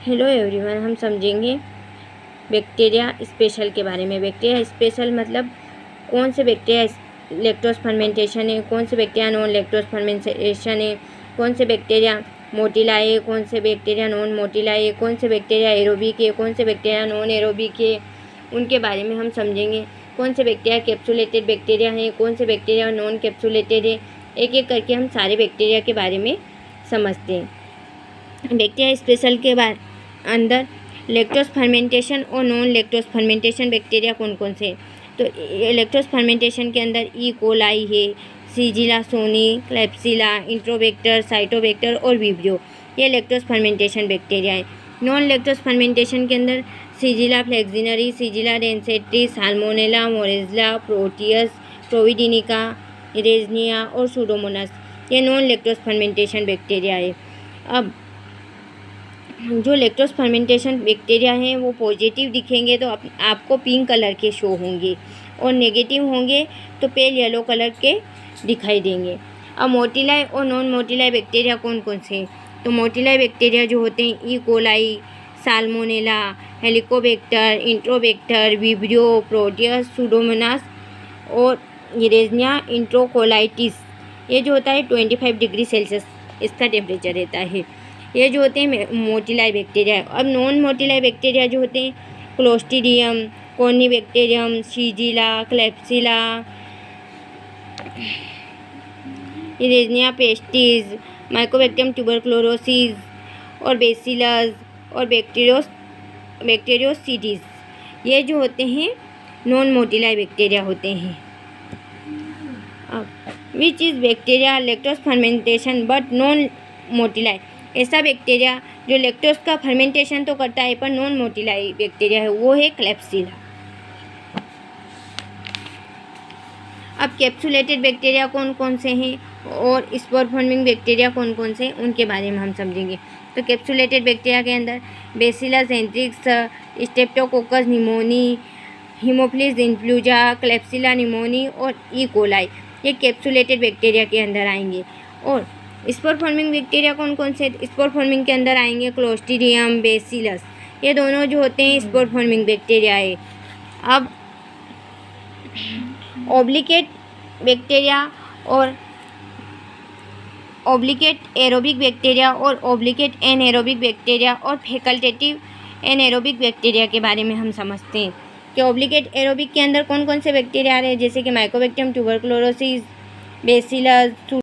Hello everyone, हम समझेंगे bacteria special के बारे में। बैक्टीरिया स्पेशल मतलब कौन से बैक्टीरिया लैक्टोज फर्मेंटेशन है, कौन से बैक्टीरिया नॉन लैक्टोज फर्मेंटेशन है, कौन से बैक्टीरिया मोटिलाई है, कौन से बैक्टीरिया नॉन मोटिलाई है, कौन से बैक्टीरिया एरोबिक है, कौन से बैक्टीरिया नॉन एरोबिक है, उनके बारे में हम समझेंगे। कौन से बैक्टीरिया कैप्सुलेटेड बैक्टीरिया हैं, कौन से बैक्टीरिया नॉन कैप्सुलेटेड है, एक एक करके हम सारे बैक्टीरिया के बारे में समझते हैं। बैक्टीरिया स्पेशल के अंदर लैक्टोज फर्मेंटेशन और नॉन लैक्टोज फर्मेंटेशन बैक्टीरिया कौन कौन से हैं? तो लैक्टोज फर्मेंटेशन के अंदर ई कोलाई है, सीजिला सोनी, क्लेप्सिला, इंट्रोबैक्टर, साइटोबैक्टर और विब्रियो, ये लैक्टोज फर्मेंटेशन बैक्टीरिया है। नॉन लैक्टोज फर्मेंटेशन के अंदर सीजिला फ्लेक्सिनरी, सीजिला डेंसेट्री, साल्मोनेला, मोरेल्ला, प्रोटियस, प्रोविडिनिका, इरेजनिया और सूडोमोनास, ये नॉन लैक्टोज फर्मेंटेशन बैक्टीरिया है। अब जो लैक्टोज फर्मेंटेशन बैक्टीरिया हैं वो पॉजिटिव दिखेंगे तो आपको पिंक कलर के शो होंगे, और नेगेटिव होंगे तो पेल येलो कलर के दिखाई देंगे। अब मोटिलाई और नॉन मोटिलाई बैक्टीरिया कौन कौन से हैं? तो मोटिलाई बैक्टीरिया जो होते हैं E coli, salmonella, helicobacter, enterobacter, vibrio, proteus, pseudomonas और इरेजनिया इंट्रोकोलाइटिस, ये जो होता है 25 डिग्री सेल्सियस इसका टेम्परेचर रहता है। ये जो होते हैं मोटिलाई बैक्टीरिया। अब नॉन मोटिलाई बैक्टीरिया जो होते हैं clostridium, Corynebacterium, सीजिला, Klebsiella, इरेजनिया pestis, Mycobacterium ट्यूबरक्लोरोसिस और बेसिलस और बैक्टीरियोसीडिस, ये जो होते हैं नॉन मोटिलाई बैक्टीरिया होते हैं। अब which is bacteria lactose fermentation but non motile, ऐसा बैक्टीरिया जो लैक्टोज का फर्मेंटेशन तो करता है पर नॉन मोटिलाई बैक्टीरिया है, वो है क्लेप्सिला। अब कैप्सुलेटेड बैक्टीरिया कौन कौन से हैं और स्पोर फॉर्मिंग बैक्टीरिया कौन कौन से हैं, उनके बारे में हम समझेंगे। तो कैप्सुलेटेड बैक्टीरिया के अंदर bacillus anthracis, streptococcus pneumoniae, haemophilus influenzae, klebsiella pneumoniae और ई कोलाई, ये कैप्सुलेटेड बैक्टीरिया के अंदर आएंगे। और स्पोर फॉर्मिंग बैक्टीरिया कौन कौन से? स्पोर फॉर्मिंग के अंदर आएंगे क्लोस्ट्रीडियम, बेसिलस, ये दोनों जो होते हैं स्पोर फॉर्मिंग बैक्टीरिया है। अब ऑब्लिकेट बैक्टीरिया और ऑब्लिकेट एरोबिक बैक्टीरिया और ऑब्लिकेट एनएरोबिक बैक्टीरिया और फैकल्टेटिव एनएरोबिक बैक्टीरिया के बारे में हम समझते हैं कि ऑब्लिकेट एरोबिक के अंदर कौन कौन से बैक्टीरिया आ रहे हैं, जैसे कि माइकोबैक्टीरियम ट्यूबरक्लोरोसिस, बेसिलस,